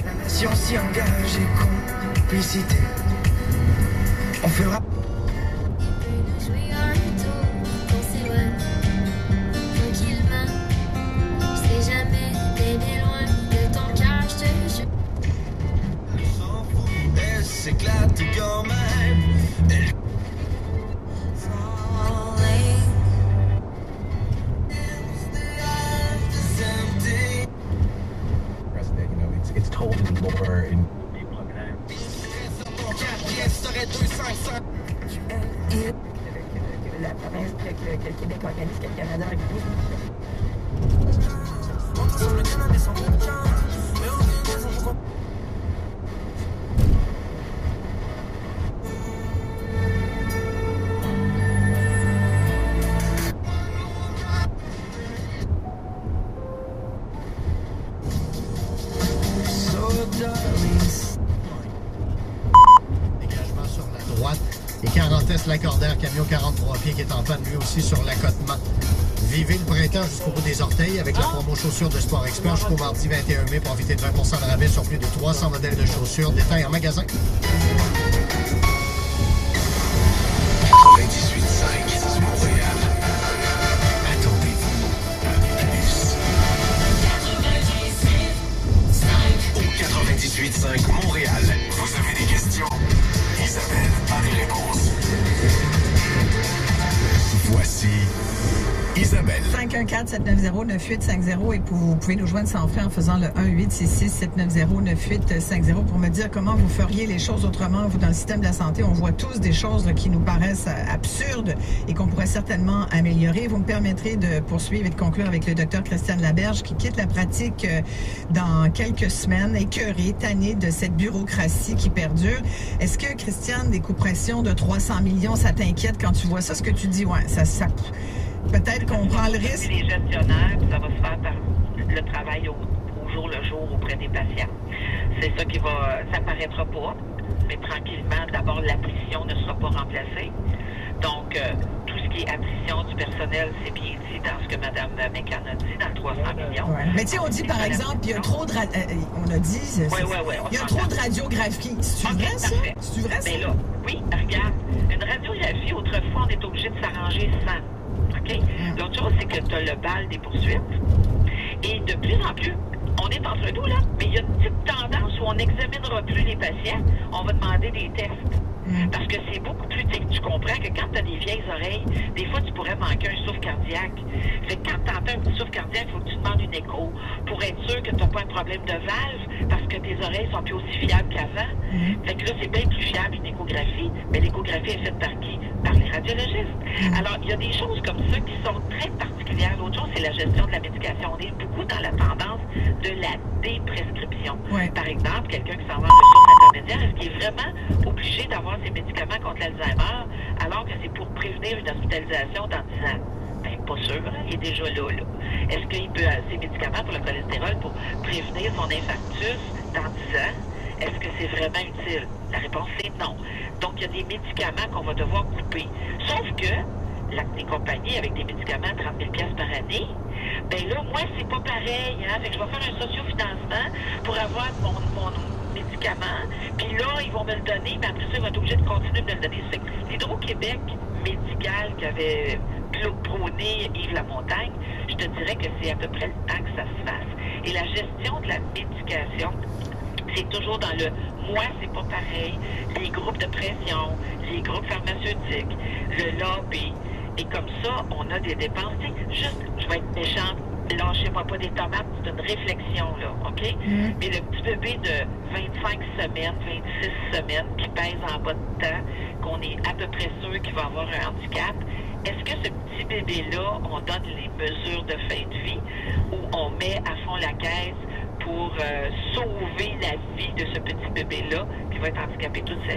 La nation s'y engage et complicité. On fera. S'éclate quand même. President, it's totally more in. La promesse que le Québec organise, que le Canada organise. Dégagement sur la droite. Et Carantès Lacordaire, camion 43 pieds qui est en panne lui aussi sur l'accotement. Vivez le printemps jusqu'au bout des orteils avec la promo chaussures de Sport Expert jusqu'au mardi 21 mai. Profitez de 20% de rabais sur plus de 300 modèles de chaussures. Détails en magasin. 98.5 Montréal. Attendez-vous à plus. Au 98.5 Montréal. Vous avez des questions? Isabelle a des réponses. Voici Isabelle. 514-790-9850 et vous pouvez nous joindre sans frais en faisant le 1-866-790-9850 pour me dire comment vous feriez les choses autrement. Vous, dans le système de la santé, on voit tous des choses là, qui nous paraissent absurdes et qu'on pourrait certainement améliorer. Vous me permettrez de poursuivre et de conclure avec le docteur Christiane Laberge qui quitte la pratique dans quelques semaines, écœurée, tannée de cette bureaucratie qui perdure. Est-ce que, Christiane, des coups-pressions de 300 millions, ça t'inquiète quand tu vois ça? Ce que tu dis, ouais, ça peut-être qu'on prend le risque. Les gestionnaires, ça va se faire par le travail au jour le jour auprès des patients. C'est ça qui va, ça paraîtra pas, mais tranquillement, d'abord, l'attrition ne sera pas remplacée. Donc, tout ce qui est attrition du personnel, c'est bien dit dans ce que Mme Mécan a dit, dans le 300 millions. Ouais. Mais tu sais, on dit par exemple, il y a trop de... on a dit... il y a trop de radiographie. C'est vrai, ça? C'est vrai, ça? Mais là, oui, regarde, une radiographie, autrefois, on est obligé de s'arranger sans. OK? L'autre chose, c'est que tu as le bal des poursuites. Et de plus en plus, on est entre nous, là, mais il y a une petite tendance où on n'examinera plus les patients, on va demander des tests. Parce que c'est beaucoup plus... Tu comprends que quand tu as des vieilles oreilles, des fois, tu pourrais manquer un souffle cardiaque. Fait que quand tu entends un petit souffle cardiaque, il faut que tu demandes une écho pour être sûr que tu n'as pas un problème de valve parce que tes oreilles sont plus aussi fiables qu'avant. Fait que là, c'est bien plus fiable une échographie. Mais l'échographie est faite par qui? Par les radiologistes. Alors, il y a des choses comme ça qui sont très particulières. L'autre chose, c'est la gestion de la médication. On est beaucoup dans la tendance de la déprescription. Par exemple, quelqu'un qui s'en va de source intermédiaire, est-ce qu'il est vraiment obligé d'avoir ses médicaments contre l'Alzheimer alors que c'est pour prévenir une hospitalisation dans 10 ans? Ben, pas sûr, hein? Il est déjà là. Est-ce qu'il peut avoir ses médicaments pour le cholestérol pour prévenir son infarctus dans 10 ans? Est-ce que c'est vraiment utile? La réponse est non. Donc, il y a des médicaments qu'on va devoir couper. Sauf que les compagnies avec des médicaments à 30 000 par année, ben là, moi, c'est pas pareil. Hein? Fait que je vais faire un sociofinancement pour avoir mon médicament. Puis là, ils vont me le donner, mais après ça, ils vont être obligés de continuer de me le donner. C'est l'Hydro-Québec médical qui avait prôné Yves Lamontagne, je te dirais que c'est à peu près le temps que ça se fasse. Et la gestion de la médication, c'est toujours dans le « moi, c'est pas pareil », les groupes de pression, les groupes pharmaceutiques, le lobby. Et comme ça, on a des dépenses. Juste, je vais être méchante, lâchez-moi pas des tomates, c'est une réflexion, là, OK? Mais le petit bébé de 25 semaines, 26 semaines, qui pèse en bas de temps, qu'on est à peu près sûr qu'il va avoir un handicap, est-ce que ce petit bébé-là, on donne les mesures de fin de vie ou on met à fond la caisse pour sauver la vie de ce petit bébé-là qui va être handicapé toute sa vie?